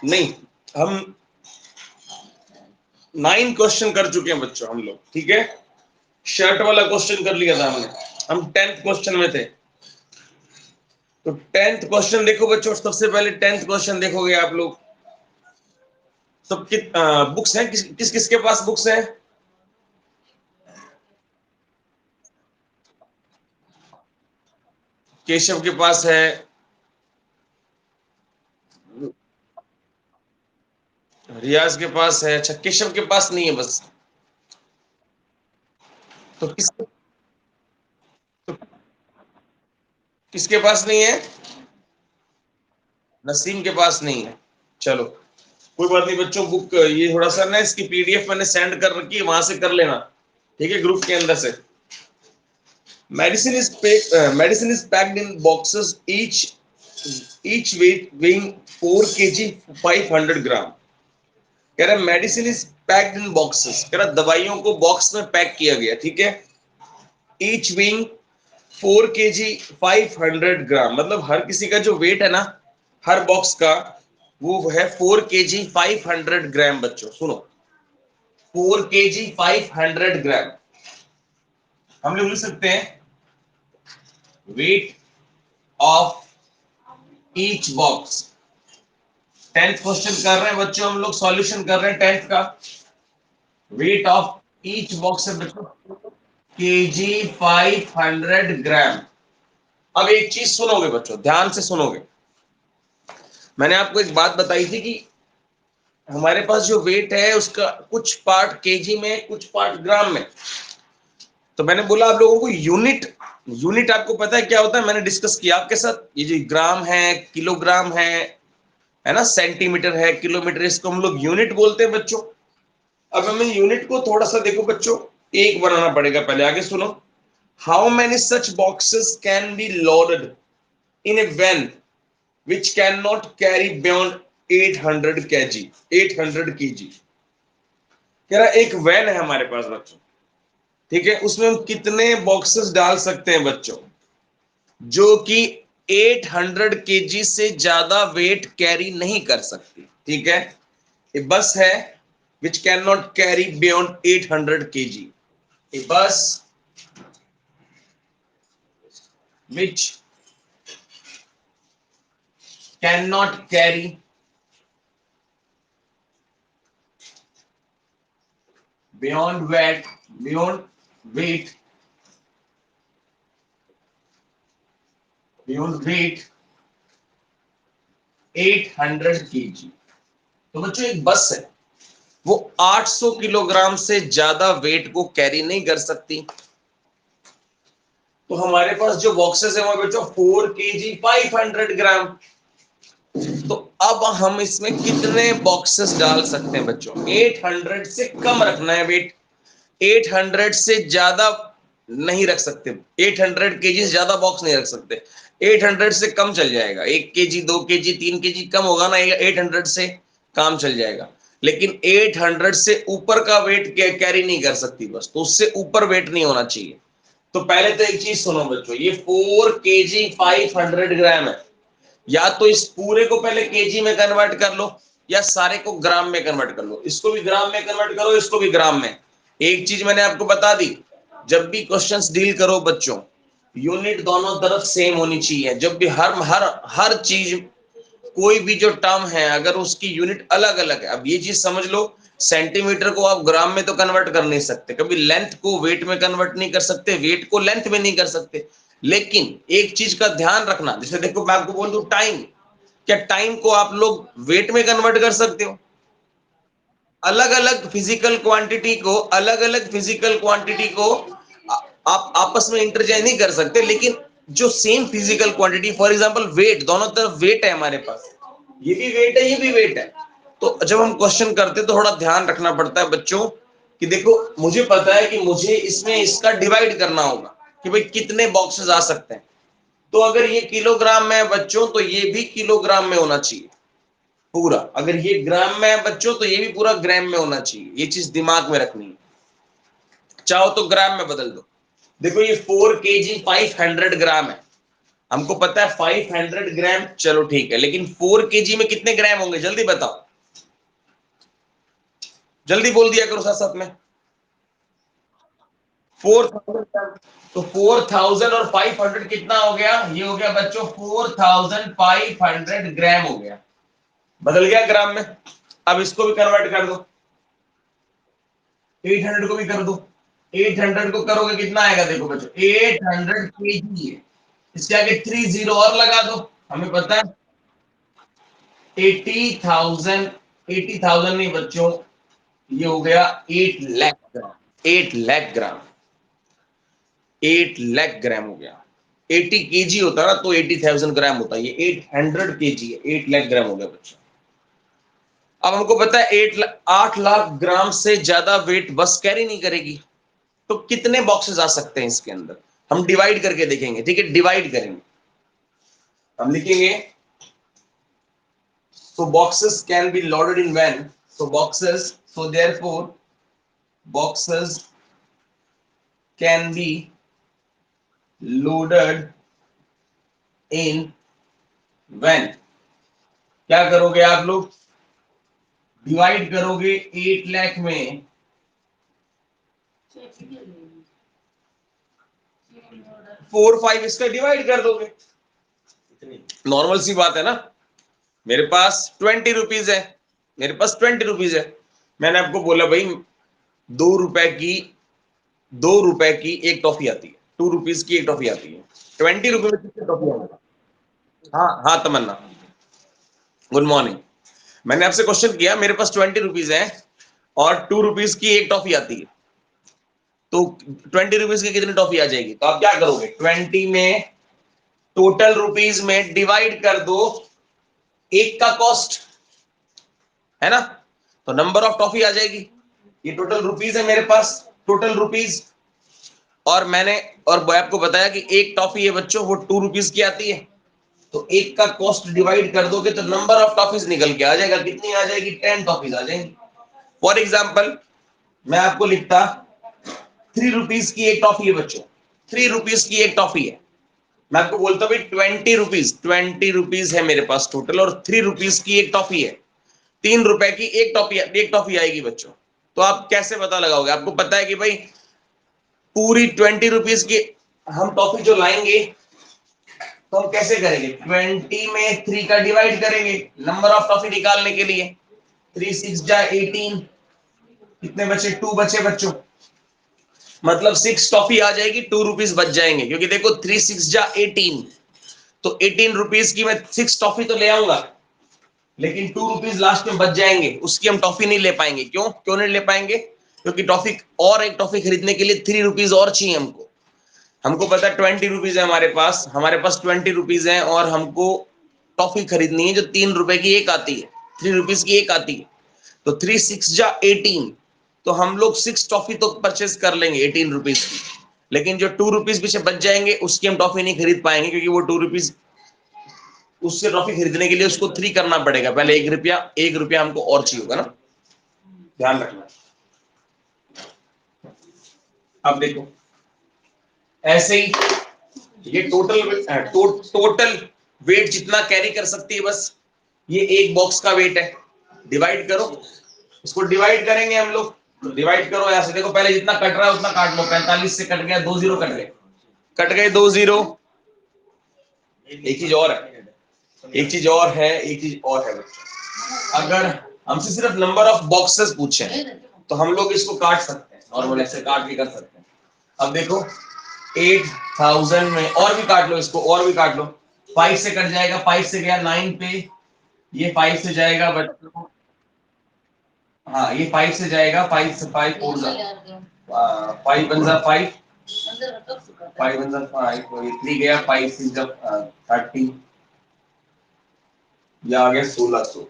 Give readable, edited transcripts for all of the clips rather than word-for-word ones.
नहीं, हम 9 क्वेश्चन कर चुके हैं बच्चों हम लोग, ठीक है। शर्ट वाला क्वेश्चन कर लिया था हमने, हम 10th क्वेश्चन में थे। तो 10th क्वेश्चन देखो बच्चों, सबसे पहले 10th क्वेश्चन देखोगे आप लोग। सब बुक्स हैं, किस किसके पास बुक्स हैं? केशव के पास है, रियाज के पास है। अच्छा, केशव के पास नहीं है बस। तो तो किसके पास नहीं है? नसीम के पास नहीं है। चलो कोई बात नहीं बच्चों, बुक ये थोड़ा सा ना, इसकी पीडीएफ मैंने सेंड कर रखी है, वहां से कर लेना, ठीक है, ग्रुप के अंदर से। Medicine is packed in boxes, each weighing 4 kg 500 ग्राम। कह रहा medicine is packed in boxes, कह रहा दवाइयों को बॉक्स में पैक किया गया, ठीक है। ईच weighing 4 kg 500 ग्राम, मतलब हर किसी का जो वेट है ना, हर बॉक्स का, वो है 4 kg 500 ग्राम। बच्चों सुनो, 4 kg 500 ग्राम। हम लोग लिख सकते हैं weight of each box. 10th question कर रहे हैं बच्चों, हम लोग सॉल्यूशन कर रहे हैं 10th का। वेट ऑफ ईच बॉक्स है बच्चों केजी 500 ग्राम। अब एक चीज सुनोगे बच्चों, ध्यान से सुनोगे। मैंने आपको एक बात बताई थी कि हमारे पास जो वेट है उसका कुछ पार्ट केजी में, कुछ पार्ट ग्राम में। तो मैंने बोला आप लोगों को यूनिट, यूनिट आपको पता है क्या होता है, मैंने डिस्कस किया आपके साथ। ये जो ग्राम है, किलोग्राम है ना, सेंटीमीटर है, किलोमीटर, इसको हम लोग यूनिट बोलते हैं बच्चों। अब हमें यूनिट को थोड़ा सा देखो बच्चों, एक बनाना पड़ेगा। पहले आगे सुनो। How many such boxes can be loaded in a van which can not carry beyond 800 kg 800 kg। कह रहा एक वैन है हमारे पास बच्चों, ठीक है, उसमें हम कितने बॉक्सेस डाल सकते हैं बच्चों जो कि 800 kg से ज्यादा वेट कैरी नहीं कर सकती, ठीक है। ये बस है which cannot carry beyond 800 kg। a bus which cannot carry beyond weight beyond weight 800 kg। तो बच्चों एक बस है, वो 800 किलोग्राम से ज्यादा वेट को कैरी नहीं कर सकती। तो हमारे पास जो बॉक्सेस है वो बच्चों 4 kg 500 ग्राम। तो अब हम इसमें कितने बॉक्सेस डाल सकते हैं बच्चों? 800 से कम रखना है वेट, 800 से ज्यादा नहीं रख सकते। 800 केजी से ज्यादा बॉक्स नहीं रख सकते। 800 से कम चल जाएगा, 1 kg 2 kg 3 kg कम होगा ना, 800 से काम चल जाएगा। लेकिन 800 से ऊपर का वेट कैरी नहीं कर सकती बस, तो उससे ऊपर वेट नहीं होना चाहिए। तो पहले तो एक चीज सुनो बच्चों, ये 4 kg 500 ग्राम है। या तो इस पूरे को पहले केजी में कन्वर्ट कर लो, या सारे को ग्राम में कन्वर्ट कर लो। इसको भी ग्राम में कन्वर्ट करो, इसको भी ग्राम में। एक चीज मैंने आपको बता दी, जब भी क्वेश्चंस डील करो बच्चों, यूनिट दोनों तरफ सेम होनी चाहिए। जब भी हर हर हर चीज, कोई भी जो टर्म है अगर उसकी यूनिट अलग अलग है, अब ये चीज समझ लो, सेंटीमीटर को आप ग्राम में तो कन्वर्ट कर नहीं सकते, कभी लेंथ को वेट में कन्वर्ट नहीं कर सकते, वेट को लेंथ में नहीं कर सकते। लेकिन एक चीज का ध्यान रखना, जैसे देखो मैं आपको बोल दूं टाइम, क्या टाइम को आप लोग वेट में कन्वर्ट कर सकते हो? अलग अलग फिजिकल क्वांटिटी को, अलग अलग फिजिकल क्वांटिटी को आप आपस में इंटरचेंज नहीं कर सकते। लेकिन जो same physical quantity, for example weight, दोनों तरफ वेट है हमारे पास, ये भी वेट है, ये भी वेट है। तो जब हम क्वेश्चन करते हैं तो थोड़ा ध्यान रखना पड़ता है बच्चों कि देखो मुझे पता है कि मुझे इसमें इसका डिवाइड करना होगा कि भाई कितने बॉक्सेस आ सकते हैं। तो अगर ये किलोग्राम में है बच्चों, तो ये भी किलोग्राम में होना चाहिए पूरा। अगर ये ग्राम में है बच्चों, तो ये भी पूरा ग्राम में होना चाहिए। ये चीज दिमाग में रखनी है। चाहो तो ग्राम में बदल दो। देखो ये 4 kg 500 ग्राम है, हमको पता है 500 ग्राम, चलो ठीक है, लेकिन 4 केजी में कितने ग्राम होंगे जल्दी बताओ, जल्दी बोल दिया करो साथ साथ में। 4000। तो 4000 और 500 कितना हो गया, ये हो गया बच्चों 4500 ग्राम हो गया, बदल गया ग्राम में। अब इसको भी कन्वर्ट कर दो, 800 को भी कर दो। 800 को करोगे कितना आएगा, देखो बच्चों 800 केजी है, इसके आगे 30 और लगा दो, हमें पता है 80,000। 80,000 नहीं बच्चों, ये हो गया 8 लाख ग्राम। 8 लाख ग्राम, 8 लाख ग्राम हो गया। 80 केजी होता ना तो 80,000 ग्राम होता है, ये 800 केजी है, 8 लाख ग्राम हो गया बच्चों। अब हमको पता है 8 लाख ग्राम से ज्यादा वेट बस कैरी नहीं करेगी, तो कितने बॉक्सेस आ सकते हैं इसके अंदर, हम डिवाइड करके देखेंगे, ठीक है, डिवाइड करेंगे। हम लिखेंगे so boxes can be loaded in van, so boxes, so therefore boxes can be loaded in van। क्या करोगे आप लोग, डिवाइड करोगे 8 लाख में, 4 5 इसका डिवाइड कर दोगे, नॉर्मल सी बात है ना। मेरे पास 20 रुपीज है, मेरे पास 20 रुपीज है, मैंने आपको बोला भाई 2 रुपए की, 2 रुपए की एक टॉफी आती है, 2 रुपीज की एक टॉफी आती है, 20 रुपए में कितनी टॉफी आती है। हाँ हाँ तमन्ना, गुड मॉर्निंग। मैंने आपसे क्वेश्चन किया, मेरे पास 20 रुपीज है और 2 रुपीज की एक टॉफी आती है, तो 20 रुपीज की कितनी टॉफी आ जाएगी, तो आप क्या करोगे, 20 में टोटल रुपीज में डिवाइड कर दो एक का कॉस्ट, है ना, तो नंबर ऑफ टॉफी आ जाएगी। ये टोटल रुपीज है मेरे पास, टोटल रुपीज, और मैंने और आपको बताया कि एक टॉफी है बच्चों वो 2 रुपीज की आती है, तो एक का कॉस्ट डिवाइड कर दोगे तो नंबर ऑफ टॉफीज निकल के आ जाएगा, कितनी आ जाएगी, 10 टॉफीज आ जाएंगी। फॉर एग्जाम्पल मैं आपको लिखता 3 रुपीज की एक टॉफी है बच्चों, 3 रुपीज की एक टॉफी है, मैं आपको बोलता हूँ 20 रुपीज, 20 रुपीज है मेरे पास टोटल और 3 रुपीज की एक टॉफी है, 3 रुपए की एक टॉफी आएगी बच्चों। तो आप कैसे पता लगाओगे, आपको पता है कि भाई पूरी 20 रुपीज की हम टॉफी जो लाएंगे, तो हम कैसे करेंगे, 20 में 3 का डिवाइड करेंगे नंबर ऑफ टॉफी निकालने के लिए, 3 6 जा 18, कितने बचे, 2 बचे बच्चों, मतलब 6 टॉफी आ जाएगी, 2 रुपीज बच जाएंगे, क्योंकि देखो 3 6 जा 18, तो 18 रुपीज की मैं 6 टॉफी तो ले आऊंगा, लेकिन 2 रुपीज लास्ट में बच जाएंगे, उसकी हम टॉफी नहीं ले पाएंगे, क्यों क्यों नहीं ले पाएंगे, क्योंकि टॉफी और एक टॉफी खरीदने के लिए 3 रुपीज और चाहिए हमको। हमको पता है 20 रुपीज है हमारे पास 20 रुपीज है और हमको टॉफी खरीदनी है जो 3 रुपए की एक आती है, 3 रुपीज की एक आती है, तो 3 6 जा 18, तो हम लोग 6 टॉफी तो परचेज कर लेंगे 18 रुपीज की, लेकिन जो 2 रुपीज पीछे बच जाएंगे उसकी हम टॉफी नहीं खरीद पाएंगे, क्योंकि वो 2 रुपीज, उससे टॉफी खरीदने के लिए उसको 3 करना पड़ेगा, पहले 1 रुपया, 1 रुपया हमको और चाहिए होगा ना, ध्यान रखना। अब देखो ऐसे ही ये टोटल वेट जितना कैरी कर सकती है, बस ये एक बॉक्स का वेट है, डिवाइड करो, इसको डिवाइड करेंगे हम लोग, तो डिवाइड करो ऐसे, देखो पहले जितना कट रहा है उतना काट लो, 45 से कट गया, 2 जीरो कट गए, 2 जीरो। एक चीज और है, एक चीज और है, एक चीज और है बच्चों, अगर हमसे सिर्फ नंबर ऑफ बॉक्सेस पूछे तो हम लोग इसको काट सकते हैं, नॉर्मल ऐसे काट के कर सकते हैं। अब देखो 8,000 में और भी काट लो, इसको और भी काट लो, 5 से कट जाएगा, 5 से गया 9 पे, ये 5 से जाएगा बच्चों, हाँ ये 5 से जाएगा, 5 से 5 4 5 वन जा 5, 5 वन जा 5, तो ये 3 गया, 5 6 जब 30, ये आ गया 1600,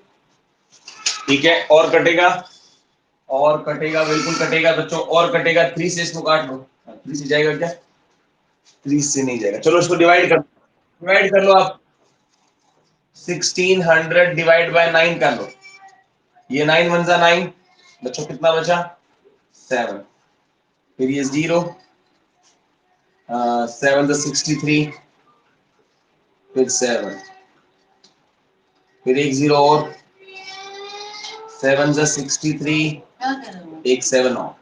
ठीक है, और कटेगा, और कटेगा, बिल्कुल कटेगा बच्चों, और कटेगा, 3 से इसको काट लो, 3 से जाएगा क्या, 3 से नहीं जाएगा, चलो इसको डिवाइड कर लो आप, 1600 डिवाइड बाय 9 कर लो, ये 9 वन जा 9 बच्चों, कितना बचा 7, फिर ये 0, 7 जा 63, फिर 7, फिर एक 0 और, 7 जा 63, एक 7 और,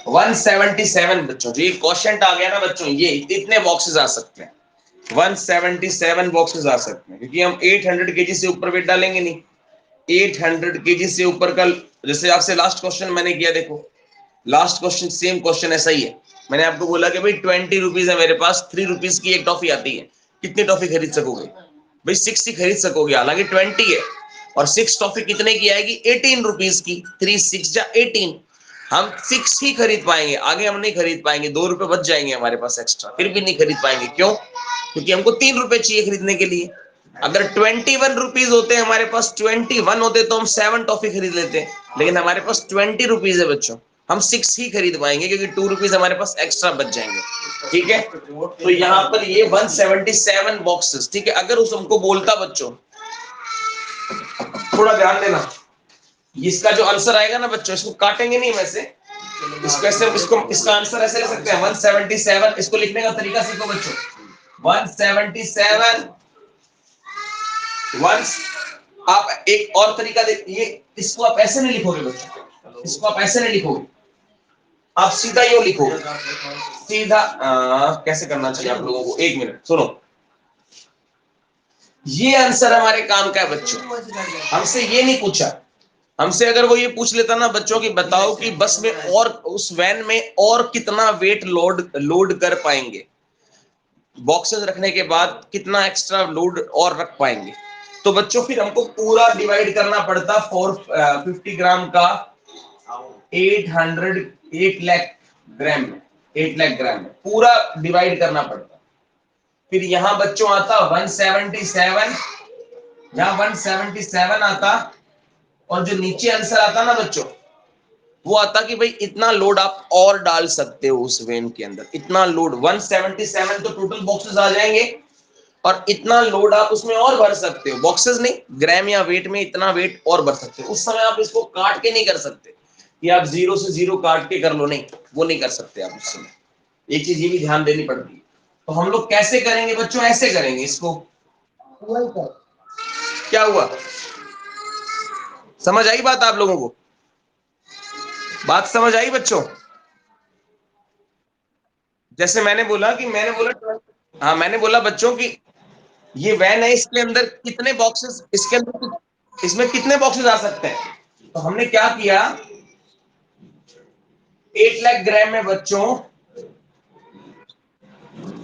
177 बच्चों। जो ये क्वेश्चन आ गया ना बच्चों, ये इतने बॉक्सेस आ सकते हैं, 177 बॉक्सेस आ सकते हैं, क्योंकि हम 800 केजी से ऊपर वेट डालेंगे नहीं। 800 केजी से ऊपर का, जैसे आपसे लास्ट क्वेश्चन मैंने किया, देखो लास्ट क्वेश्चन सेम क्वेश्चन ऐसा ही है। मैंने आपको बोला कि भाई 20 रुपीज है मेरे पास, 3 रुपीज की एक टॉफी आती है, कितनी टॉफी खरीद सकोगे? भाई 6 ही खरीद सकोगे, हालांकि 20 है, और 6 टॉफी कितने की आएगी? 18 रुपीज की। 3 6 जा 18, हम 6 ही खरीद पाएंगे, आगे हम नहीं खरीद पाएंगे। 2 रुपए बच जाएंगे हमारे पास एक्स्ट्रा, फिर भी नहीं खरीद पाएंगे। क्यों? क्योंकि हमको 3 रुपए चाहिए खरीदने के लिए। अगर 21 रुपीज होते हैं हमारे पास, 21 होते तो हम 7 टॉफी खरीद लेते, लेकिन हमारे पास 20 रुपीज है बच्चों, हम 6 ही खरीद पाएंगे, क्योंकि 2 रुपीज हमारे पास एक्स्ट्रा बच जाएंगे। ठीक है, तो यहाँ पर ये 177 बॉक्सेस। ठीक है, अगर उस हमको बोलता बच्चों, थोड़ा ध्यान देना, इसका जो आंसर आएगा ना बच्चों, इसको काटेंगे नहीं वैसे, इसको ऐसे, इसका आंसर ऐसे ले सकते हैं 177। इसको लिखने का तरीका सीखो बच्चों, 177 वंस। आप एक और तरीका देखिए, इसको आप ऐसे नहीं लिखोगे बच्चों, इसको आप ऐसे नहीं लिखोगे, आप सीधा यो लिखोगे, सीधा। कैसे करना चाहिए आप लोगों को, एक मिनट सुनो। ये आंसर हमारे काम का है बच्चों, हमसे ये नहीं पूछा। हमसे अगर वो ये पूछ लेता ना बच्चों कि बताओ कि बस में और उस वैन में और कितना वेट लोड कर पाएंगे, बॉक्सेस रखने के बाद कितना एक्स्ट्रा लोड और रख पाएंगे, तो बच्चों फिर हमको पूरा डिवाइड करना पड़ता। 450 ग्राम का 8 लाख ग्राम में, 8 लाख ग्राम में पूरा डिवाइड करना पड़ता। फिर यहां बच्चों आता 177, यहां 177 आता, और जो नीचे आंसर आता ना बच्चों, वो आता कि भाई इतना लोड आप और डाल सकते हो उस वेन के अंदर, इतना लोड। 177 तो टोटल बॉक्सेस आ जाएंगे, और इतना लोड आप उसमें और भर सकते हो, बॉक्सेस नहीं, ग्राम या वेट में इतना वेट और भर सकते हो। उस समय आप इसको काट के नहीं कर सकते कि आप 0 से 0 काट के कर लो, नहीं, वो नहीं कर सकते आप उस समय। एक चीज ये भी ध्यान देनी पड़ती है। तो हम लोग कैसे करेंगे बच्चों? ऐसे करेंगे इसको। क्या हुआ, समझ आई बात आप लोगों को? बात समझ आई बच्चों? जैसे हाँ, मैंने बोला बच्चों कि ये वैन है, इसके अंदर कितने बॉक्सेस, इसके अंदर इसमें कितने बॉक्सेस आ सकते हैं। तो हमने क्या किया, 8 लाख ग्राम में बच्चों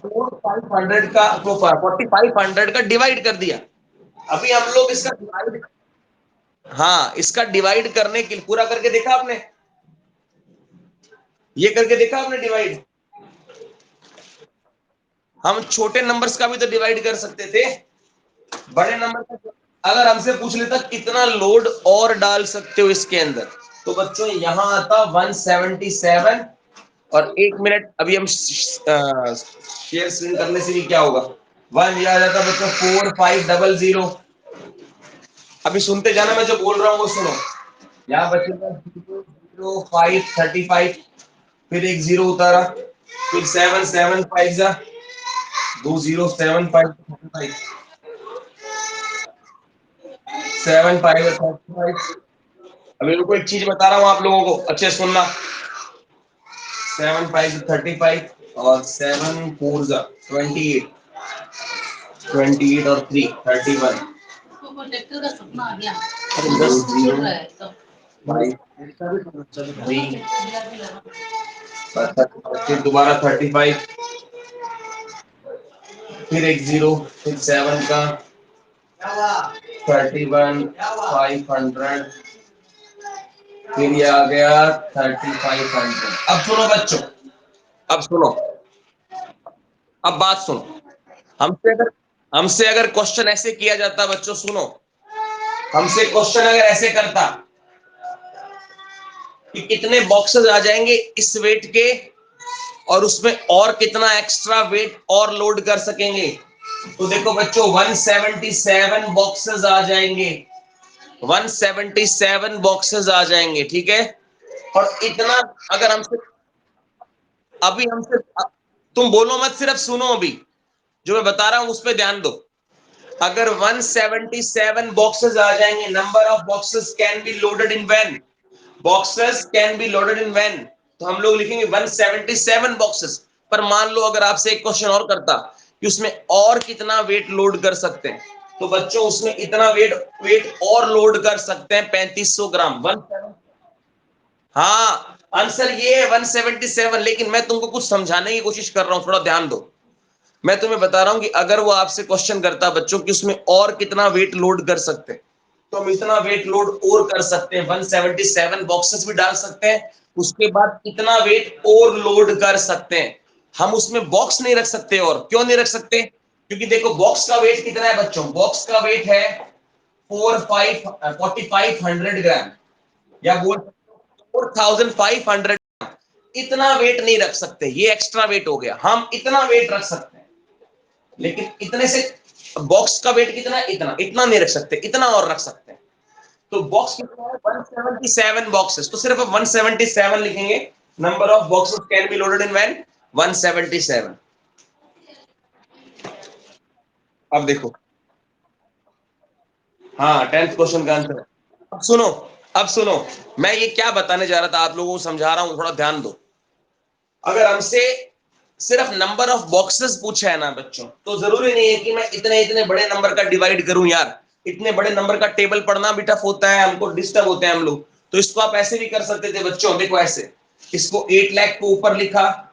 4500 का, तो 4500 का डिवाइड कर दिया। अभी हम लोग इसका डिवाइड, हाँ, इसका डिवाइड करने के लिए पूरा करके देखा आपने, ये करके देखा आपने डिवाइड। हम छोटे नंबर्स का भी तो डिवाइड कर सकते थे, बड़े नंबर का। अगर हमसे पूछ लेता कितना लोड और डाल सकते हो इसके अंदर, तो बच्चों यहां आता 177। और एक मिनट, अभी हम शेयर स्क्रीन करने से भी क्या होगा, 1 आ जाता बच्चों 4500। अभी सुनते जाना, मैं जो बोल रहा हूँ वो सुनो। यहाँ बचेगा 0535, फिर एक 0 उतारा, फिर 7 7 5 जा 2075, 7 5 अभी रुको, एक चीज बता रहा हूँ आप लोगों को, अच्छे सुनना। 7 5 35, और 7 4 28, 28 और 3 31, फिर दोबारा 35, फिर एक 0, फिर 7 का 31 500, फिर ये आ गया 3500। अब सुनो बच्चों, अब सुनो, अब बात सुनो। हमसे अगर क्वेश्चन ऐसे किया जाता बच्चों, सुनो, हमसे क्वेश्चन अगर ऐसे करता कि कितने बॉक्सेस आ जाएंगे इस वेट के, और उसमें और कितना एक्स्ट्रा वेट और लोड कर सकेंगे, तो देखो बच्चों 177 बॉक्सेस आ जाएंगे, 177 बॉक्सेस आ जाएंगे। ठीक है, और इतना अगर हमसे, तुम बोलो मत, सिर्फ सुनो, अभी जो मैं बता रहा हूं उस पर ध्यान दो। अगर 177 बॉक्सेस आ जाएंगे, number of boxes can be loaded in van, boxes can be loaded in van, तो हम लोग लिखेंगे 177 बॉक्सेस। पर मान लो अगर आपसे एक क्वेश्चन और करता कि उसमें और कितना वेट लोड कर सकते हैं, तो बच्चों उसमें इतना वेट वेट और लोड कर सकते हैं 3500 ग्राम। हाँ, आंसर ये है 177, लेकिन मैं तुमको कुछ समझाने की कोशिश कर रहा हूं, थोड़ा ध्यान दो। मैं तुम्हें बता रहा हूं कि अगर वो आपसे क्वेश्चन करता बच्चों कि उसमें और कितना वेट लोड कर सकते हैं, तो हम इतना वेट लोड और कर सकते हैं, 177 बॉक्सेस भी डाल सकते हैं, उसके बाद इतना वेट और लोड कर सकते हैं। हम उसमें बॉक्स नहीं रख सकते। और क्यों नहीं रख सकते? क्योंकि देखो बॉक्स का वेट कितना है बच्चों, बॉक्स का वेट है 4500 ग्राम, या बोल 4500, इतना वेट नहीं रख सकते, ये एक्स्ट्रा वेट हो गया। हम इतना वेट रख सकते हैं, लेकिन इतने से बॉक्स का वेट कितना है, इतना इतना नहीं रख सकते, इतना और रख सकते हैं। तो बॉक्स कितना है, 177 बॉक्सेस, तो सिर्फ 177 लिखेंगे। Number of boxes can be loaded in van 177। अब देखो, हाँ 10th क्वेश्चन का आंसर है। अब सुनो, अब सुनो, मैं ये क्या बताने जा रहा था आप लोगों को, समझा रहा हूं, थोड़ा ध्यान दो। अगर हमसे सिर्फ नंबर ऑफ बॉक्सेस पूछा है ना बच्चों, तो जरूरी नहीं है कि मैं इतने इतने बड़े नंबर का डिवाइड करूं यार। इतने बड़े नंबर का टेबल पढ़ना भी टफ होता है, हमको डिस्टर्ब होते हैं हम लोग। तो इसको आप ऐसे भी कर सकते थे बच्चों, देखो ऐसे, इसको 8 लाख को ऊपर लिखा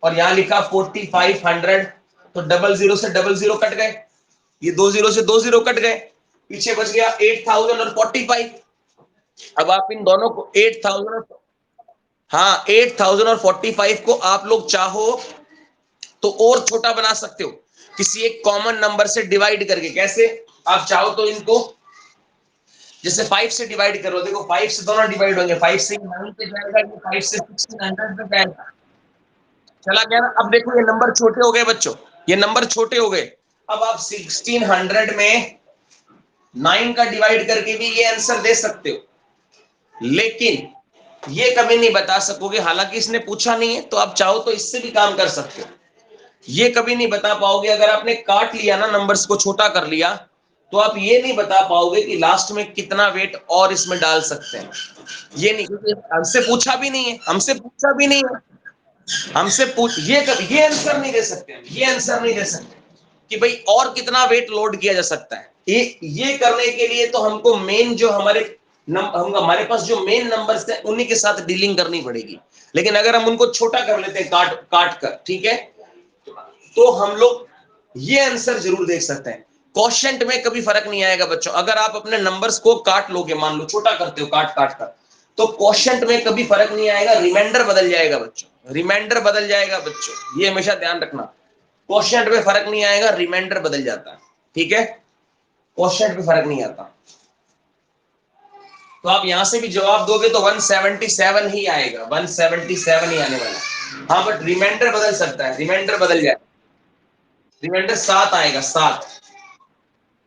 और यहां लिखा 4500, तो डबल जीरो से डबल जीरो कट गए, ये दो जीरो से दो जीरो कट गए, पीछे बच गया 8000 और 45। अब आप इन दोनों को 8000, हाँ 8000 और 45 को आप लोग चाहो तो और छोटा बना सकते हो, किसी एक कॉमन नंबर से डिवाइड करके। कैसे? आप चाहो तो इनको जैसे 5 से डिवाइड करो, देखो 5 से दोनों डिवाइड होंगे, 5 से 9 पे जाएगा, 5 से 1600 पे जाएगा, चला गया ना। अब देखो ये नंबर छोटे हो गए बच्चों, ये नंबर छोटे हो गए। अब आप 1600 में 9 का डिवाइड करके भी ये आंसर दे सकते हो, लेकिन ये कभी नहीं बता सकोगे, हालांकि इसने पूछा नहीं है, तो आप चाहो तो इससे भी काम कर सकते हो। ये कभी नहीं बता पाओगे, अगर आपने काट लिया ना, नंबर्स को छोटा कर लिया, तो आप ये नहीं बता पाओगे कि लास्ट में कितना वेट और इसमें डाल सकते हैं। ये नहीं, क्योंकि हमसे पूछा भी नहीं है, हमसे पूछा भी नहीं है, हमसे पूछ ये कभी ये आंसर नहीं दे सकते, हम ये आंसर नहीं दे सकते कि भाई और कितना वेट लोड किया जा सकता है। ये करने के लिए तो हमको मेन जो हम हमारे पास जो मेन नंबर्स हैं उन्हीं के साथ डीलिंग करनी पड़ेगी। लेकिन अगर हम उनको छोटा कर लेते हैं काट काट कर, ठीक है, तो हम लोग ये आंसर जरूर देख सकते हैं। क्वोशंट में कभी फर्क नहीं आएगा बच्चों, अगर आप अपने नंबर्स को काट लोगे, मान लो छोटा करते हो काट काट कर, तो क्वोशंट में कभी फर्क नहीं आएगा, रिमाइंडर बदल जाएगा बच्चों, रिमाइंडर बदल जाएगा बच्चों, ये हमेशा ध्यान रखना। क्वोशंट में फर्क नहीं आएगा, रिमाइंडर बदल जाता है, ठीक है, क्वोशंट में फर्क नहीं आता। तो आप यहां से भी जवाब दोगे तो 177 ही आएगा, 177 ही आने वाला। हाँ बट रिमाइंडर बदल सकता है, रिमाइंडर बदल जाए, रिमाइंडर 7 आएगा, 7।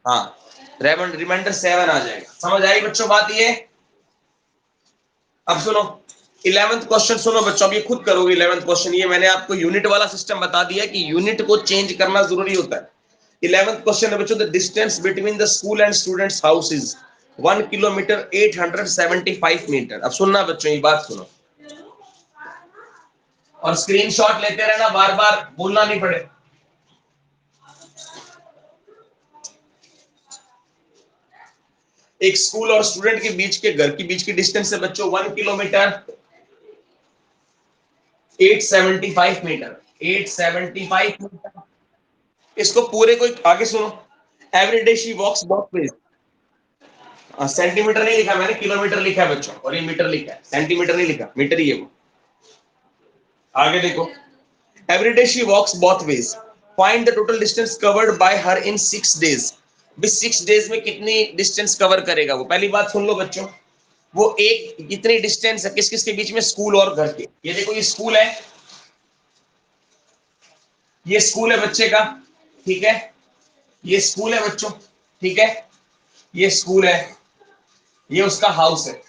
हाँ, रिमाइंडर 7 आ जाएगा। समझ आई बच्चों बात ये? अब सुनो 11th क्वेश्चन, सुनो बच्चों, अब ये खुद करोगे 11th क्वेश्चन। ये मैंने आपको यूनिट वाला सिस्टम बता दिया कि यूनिट को चेंज करना जरूरी होता है। 11th क्वेश्चन है बच्चों, the distance between the school and students house is 1 kilometre 875 metre. अब सुनना बच्चों, ये बात सुनो और स्क्रीनशॉट लेते रहना, बार बार बोलना नहीं पड़े। एक स्कूल और स्टूडेंट के बीच के घर के बीच की डिस्टेंस है बच्चों 1 किलोमीटर 875 मीटर, 875 मीटर। इसको पूरे को आगे सुनो, everyday she walks both ways. Centimetre नहीं लिखा मैंने, किलोमीटर लिखा है बच्चों, और ये मीटर लिखा है, सेंटीमीटर नहीं लिखा, मीटर ही है वो। आगे देखो, everyday she walks both ways, find the total distance covered by her in 6 days. भी 6 डेज में कितनी डिस्टेंस कवर करेगा वो? पहली बात सुन लो बच्चों, वो एक कितनी डिस्टेंस है किस किस के बीच में, स्कूल और घर के। ये देखो ये स्कूल है, ये स्कूल है बच्चे का, ठीक है, ये स्कूल है बच्चों, ठीक है, ये स्कूल है, ये उसका हाउस है।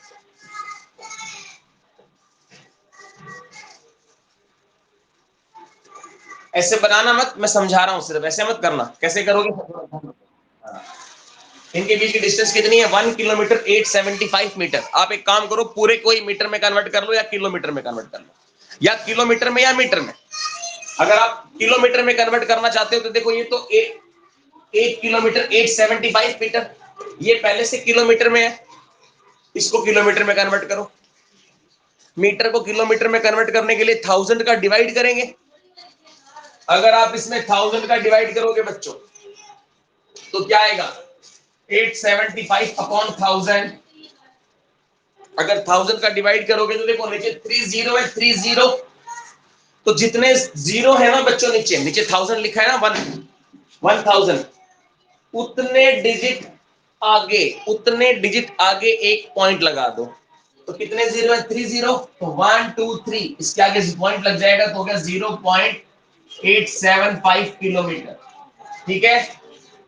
ऐसे बनाना मत, मैं समझा रहा हूं सिर्फ, ऐसे मत करना, कैसे करोगे? इनके बीच की डिस्टेंस कितनी है? 1 किलोमीटर 875 मीटर। आप एक काम करो, पूरे को ही मीटर में कन्वर्ट कर लो या किलोमीटर में कन्वर्ट कर लो, या किलोमीटर में या मीटर में। अगर आप किलोमीटर में कन्वर्ट करना चाहते हो तो देखो, ये तो 1 किलोमीटर 875 मीटर, ये पहले से किलोमीटर में है, इसको किलोमीटर में कन्वर्ट करो। मीटर को किलोमीटर में कन्वर्ट करने के लिए 1000 का डिवाइड करेंगे। अगर आप इसमें 1000 का डिवाइड करोगे बच्चों तो क्या आएगा? 875 अपॉन 1000। अगर 1000 का डिवाइड करोगे तो देखो नीचे 30 है, 30, तो जितने जीरो है ना बच्चों, नीचे नीचे 1000 लिखा है ना, 1000, उतने डिजिट आगे एक पॉइंट लगा दो। तो कितने जीरो है? 30, तो 1 2 3 इसके आगे पॉइंट लग जाएगा तो हो गया 0.875 किलोमीटर। ठीक है,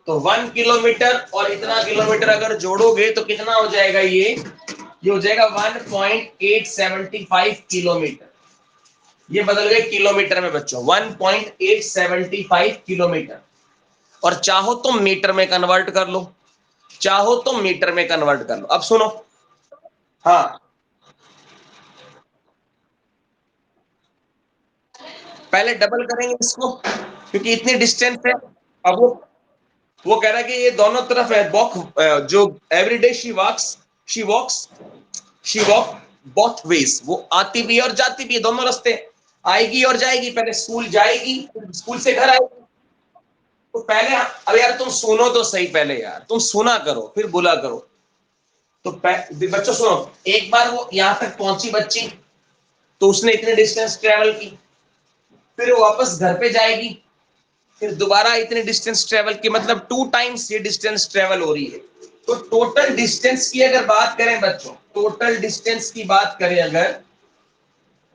तो 1 किलोमीटर और इतना किलोमीटर अगर जोड़ोगे तो कितना हो जाएगा? ये हो जाएगा 1.875 किलोमीटर। ये बदल गए किलोमीटर में बच्चों, 1.875 किलोमीटर। और चाहो तो मीटर में कन्वर्ट कर लो, चाहो तो मीटर में कन्वर्ट कर लो। अब सुनो, हाँ, पहले डबल करेंगे इसको क्योंकि इतनी डिस्टेंस है। अब वो कह रहा है कि ये दोनों तरफ है, वॉक, जो everyday she walk both ways, वो आती भी है और जाती भी है, दोनों रास्ते आएगी और जाएगी। पहले स्कूल जाएगी, स्कूल से घर आएगी। तो पहले, अब यार तुम सुनो तो सही, पहले यार तुम सुना करो फिर बोला करो। तो बच्चों सुनो, एक बार वो यहां तक पहुंची बच्ची, तो उसने इतने डिस्टेंस ट्रेवल की, फिर वो वापस घर पे जाएगी, फिर दोबारा इतने डिस्टेंस ट्रेवल की, मतलब 2 टाइम्स ये डिस्टेंस ट्रेवल हो रही है। तो टोटल डिस्टेंस की अगर बात करें बच्चों, टोटल डिस्टेंस की बात करें अगर,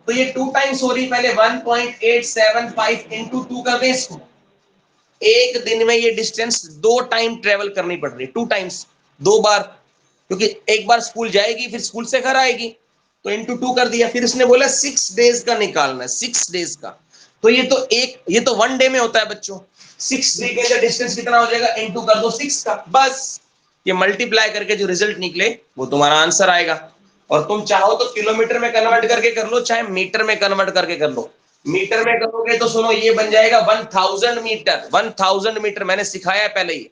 तो ये 2 टाइम्स हो रही। पहले 1.875 इंटू 2 कर दें इसको, एक दिन में ये डिस्टेंस 2 टाइम ट्रेवल करनी पड़ रही है, 2 टाइम्स, 2 बार, क्योंकि एक बार स्कूल जाएगी फिर स्कूल से घर आएगी, तो इंटू 2 कर दिया। फिर इसने बोला 6 डेज का निकालना है, 6 डेज का। तो ये तो 1 डे में होता है बच्चों। 6 डे के अंदर डिस्टेंस कितना हो जाएगा? इंटू कर दो 6 का, बस ये मल्टीप्लाई करके जो रिजल्ट निकले वो तुम्हारा आंसर आएगा। और तुम चाहो तो किलोमीटर में कन्वर्ट करके कर लो, चाहे मीटर में कन्वर्ट करके कर लो। मीटर में करोगे तो सुनो, ये बन जाएगा 1000 मीटर। 1000 मीटर मैंने सिखाया है पहले ही,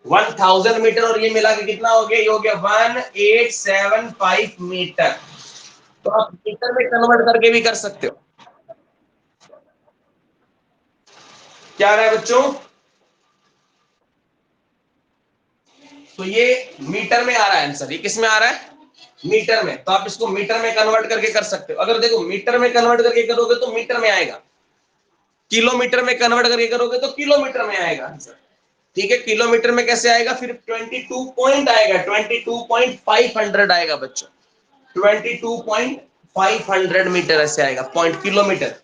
1000 मीटर, और ये मिला के कितना हो गया? ये हो गया 1875 मीटर। तो आप मीटर में कन्वर्ट करके भी कर सकते हो। क्या आ रहा है बच्चों? तो ये मीटर में आ रहा है आंसर। ये किस में आ रहा है? मीटर में। तो आप इसको मीटर में कन्वर्ट करके कर सकते हो। अगर देखो मीटर में कन्वर्ट करके करोगे तो मीटर में आएगा, किलोमीटर में कन्वर्ट करके करोगे तो किलोमीटर में आएगा आंसर। ठीक है, किलोमीटर में कैसे आएगा? फिर 22 पॉइंट आएगा, 22.500 आएगा बच्चों, 22.500 मीटर ऐसे आएगा पॉइंट, किलोमीटर।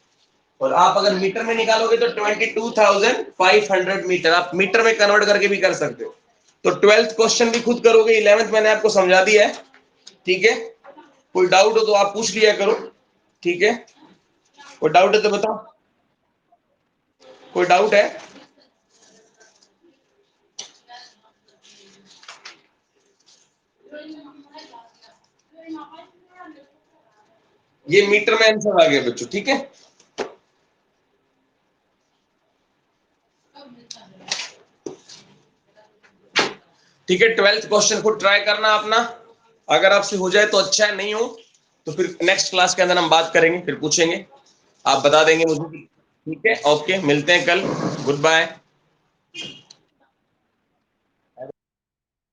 और आप अगर मीटर में निकालोगे तो 22,500 मीटर। आप मीटर में कन्वर्ट करके भी कर सकते हो। तो 12th क्वेश्चन भी खुद करोगे, 11th मैंने आपको समझा दिया है। ठीक है, कोई डाउट हो तो आप पूछ लिया करो। ठीक है, कोई डाउट है तो बताओ, कोई डाउट है? ये मीटर में आंसर आ गया बच्चों। ठीक है, ठीक है, 12th क्वेश्चन खुद ट्राई करना अपना, अगर आपसे हो जाए तो अच्छा है, नहीं हो तो फिर नेक्स्ट क्लास के अंदर हम बात करेंगे, फिर पूछेंगे, आप बता देंगे मुझे। ठीक है, ओके, मिलते हैं कल। Good bye.